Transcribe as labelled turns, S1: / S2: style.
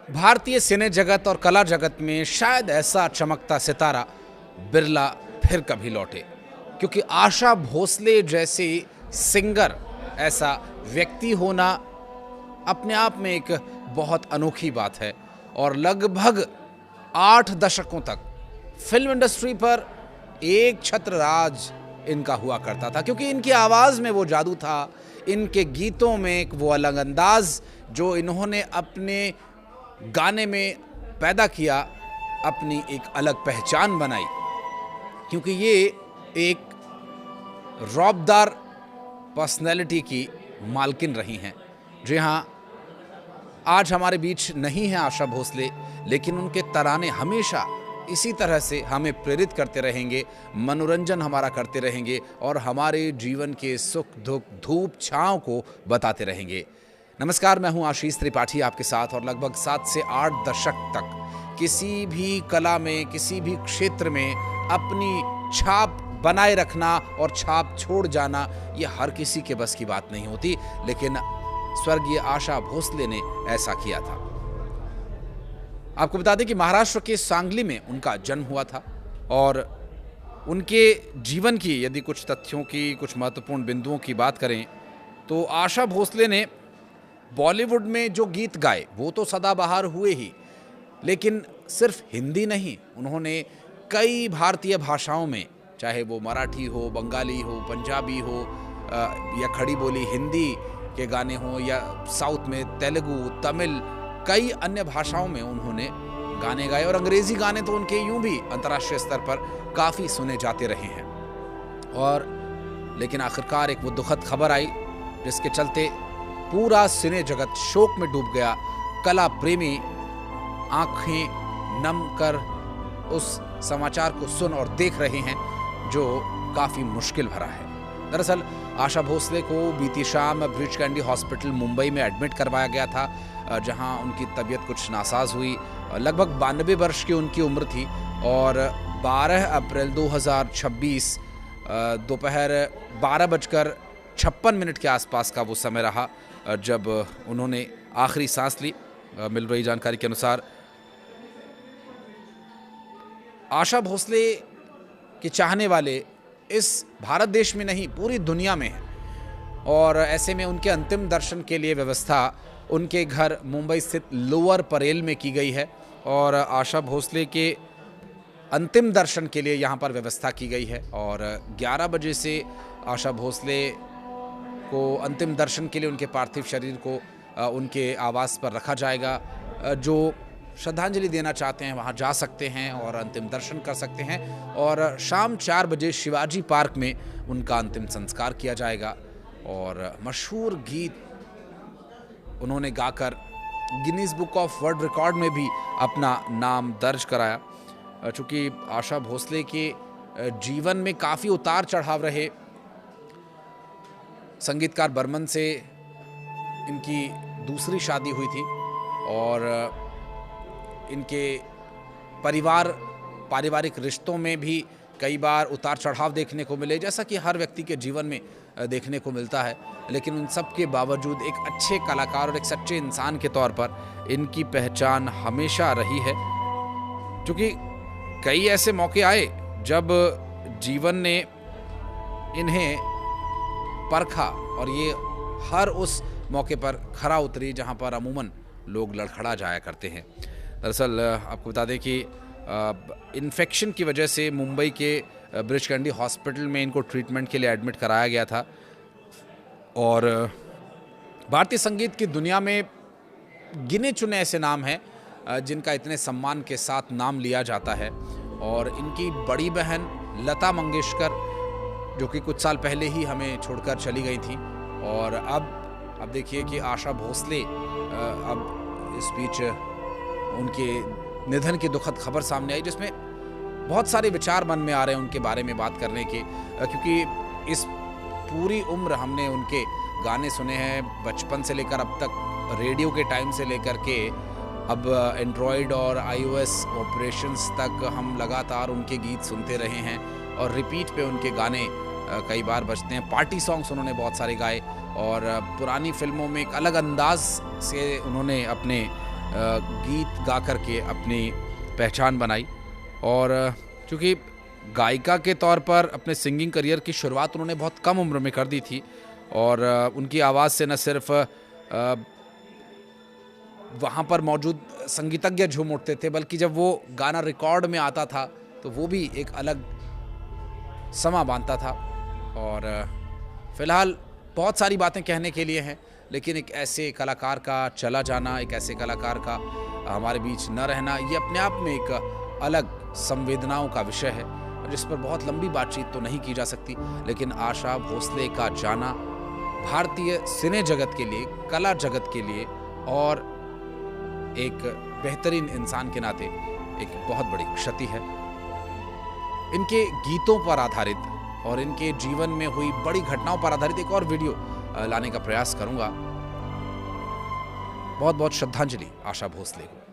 S1: भारतीय सिने जगत और कला जगत में शायद ऐसा चमकता सितारा बिरला फिर कभी लौटे, क्योंकि आशा भोसले जैसे सिंगर, ऐसा व्यक्ति होना अपने आप में एक बहुत अनोखी बात है। और लगभग 8 दशकों तक फिल्म इंडस्ट्री पर एक छत्र राज इनका हुआ करता था, क्योंकि इनकी आवाज़ में वो जादू था, इनके गीतों में एक वो अलग अंदाज जो इन्होंने अपने गाने में पैदा किया, अपनी एक अलग पहचान बनाई। क्योंकि ये एक रौबदार पर्सनैलिटी की मालकिन रही हैं। जी हाँ, आज हमारे बीच नहीं है आशा भोसले, लेकिन उनके तराने हमेशा इसी तरह से हमें प्रेरित करते रहेंगे, मनोरंजन हमारा करते रहेंगे और हमारे जीवन के सुख दुख, धूप छाँव को बताते रहेंगे। नमस्कार, मैं हूं आशीष त्रिपाठी आपके साथ। और लगभग 7 से 8 दशक तक किसी भी कला में, किसी भी क्षेत्र में अपनी छाप बनाए रखना और छाप छोड़ जाना, ये हर किसी के बस की बात नहीं होती, लेकिन स्वर्गीय आशा भोसले ने ऐसा किया था। आपको बता दें कि महाराष्ट्र के सांगली में उनका जन्म हुआ था और उनके जीवन की यदि कुछ तथ्यों की, कुछ महत्वपूर्ण बिंदुओं की बात करें तो आशा भोसले ने बॉलीवुड में जो गीत गाए वो तो सदाबहार हुए ही, लेकिन सिर्फ हिंदी नहीं, उन्होंने कई भारतीय भाषाओं में, चाहे वो मराठी हो, बंगाली हो, पंजाबी हो या खड़ी बोली हिंदी के गाने हों, या साउथ में तेलुगु, तमिल, कई अन्य भाषाओं में उन्होंने गाने गाए। और अंग्रेज़ी गाने तो उनके यूं भी अंतर्राष्ट्रीय स्तर पर काफ़ी सुने जाते रहे हैं। और लेकिन आखिरकार एक वो दुखद खबर आई जिसके चलते पूरा सिने जगत शोक में डूब गया। कला प्रेमी आंखें नम कर उस समाचार को सुन और देख रहे हैं, जो काफ़ी मुश्किल भरा है। दरअसल आशा भोसले को बीती शाम ब्रीच कैंडी हॉस्पिटल मुंबई में एडमिट करवाया गया था, जहां उनकी तबीयत कुछ नासाज हुई। लगभग 92 वर्ष की उनकी उम्र थी और 12 अप्रैल 2026 दोपहर 12:56 के आसपास का वो समय रहा जब उन्होंने आखिरी सांस ली। मिल रही जानकारी के अनुसार आशा भोसले के चाहने वाले इस भारत देश में नहीं, पूरी दुनिया में हैं। और ऐसे में उनके अंतिम दर्शन के लिए व्यवस्था उनके घर मुंबई स्थित लोअर परेल में की गई है और आशा भोसले के अंतिम दर्शन के लिए यहाँ पर व्यवस्था की गई है। और 11 बजे से आशा भोसले को अंतिम दर्शन के लिए उनके पार्थिव शरीर को उनके आवास पर रखा जाएगा। जो श्रद्धांजलि देना चाहते हैं वहाँ जा सकते हैं और अंतिम दर्शन कर सकते हैं। और शाम 4 बजे शिवाजी पार्क में उनका अंतिम संस्कार किया जाएगा। और मशहूर गीत उन्होंने गाकर Guinness book of world record में भी अपना नाम दर्ज कराया। चूँकि आशा भोसले के जीवन में काफ़ी उतार चढ़ाव रहे। संगीतकार बर्मन से इनकी दूसरी शादी हुई थी और इनके पारिवारिक रिश्तों में भी कई बार उतार चढ़ाव देखने को मिले, जैसा कि हर व्यक्ति के जीवन में देखने को मिलता है। लेकिन उन सब के बावजूद एक अच्छे कलाकार और एक सच्चे इंसान के तौर पर इनकी पहचान हमेशा रही है। क्योंकि कई ऐसे मौके आए जब जीवन ने इन्हें परखा और ये हर उस मौके पर खरा उतरी जहाँ पर अमूमन लोग लड़खड़ा जाया करते हैं। दरअसल आपको बता दें कि इन्फेक्शन की वजह से मुंबई के ब्रीच कैंडी हॉस्पिटल में इनको ट्रीटमेंट के लिए एडमिट कराया गया था। और भारतीय संगीत की दुनिया में गिने चुने ऐसे नाम हैं जिनका इतने सम्मान के साथ नाम लिया जाता है। और इनकी बड़ी बहन लता मंगेशकर, जो कि कुछ साल पहले ही हमें छोड़कर चली गई थी, और अब देखिए कि आशा भोसले अब इस बीच उनके निधन की दुखद खबर सामने आई, जिसमें बहुत सारे विचार मन में आ रहे हैं उनके बारे में बात करने के। क्योंकि इस पूरी उम्र हमने उनके गाने सुने हैं, बचपन से लेकर अब तक, रेडियो के टाइम से लेकर के अब एंड्रॉयड और iOS ऑपरेशंस तक हम लगातार उनके गीत सुनते रहे हैं और रिपीट पे उनके गाने कई बार बजते हैं। पार्टी सॉन्ग्स उन्होंने बहुत सारे गाए और पुरानी फिल्मों में एक अलग अंदाज से उन्होंने अपने गीत गा कर के अपनी पहचान बनाई। और चूँकि गायिका के तौर पर अपने सिंगिंग करियर की शुरुआत उन्होंने बहुत कम उम्र में कर दी थी और उनकी आवाज़ से न सिर्फ वहाँ पर मौजूद संगीतज्ञ झूम उठते थे, बल्कि जब वो गाना रिकॉर्ड में आता था तो वो भी एक अलग समा बांधता था। और फिलहाल बहुत सारी बातें कहने के लिए हैं, लेकिन एक ऐसे कलाकार का चला जाना, एक ऐसे कलाकार का हमारे बीच न रहना, ये अपने आप में एक अलग संवेदनाओं का विषय है जिस पर बहुत लंबी बातचीत तो नहीं की जा सकती। लेकिन आशा भोसले का जाना भारतीय सिने जगत के लिए, कला जगत के लिए और एक बेहतरीन इंसान के नाते एक बहुत बड़ी क्षति है। इनके गीतों पर आधारित और इनके जीवन में हुई बड़ी घटनाओं पर आधारित एक और वीडियो लाने का प्रयास करूंगा। बहुत बहुत श्रद्धांजलि आशा भोसले को।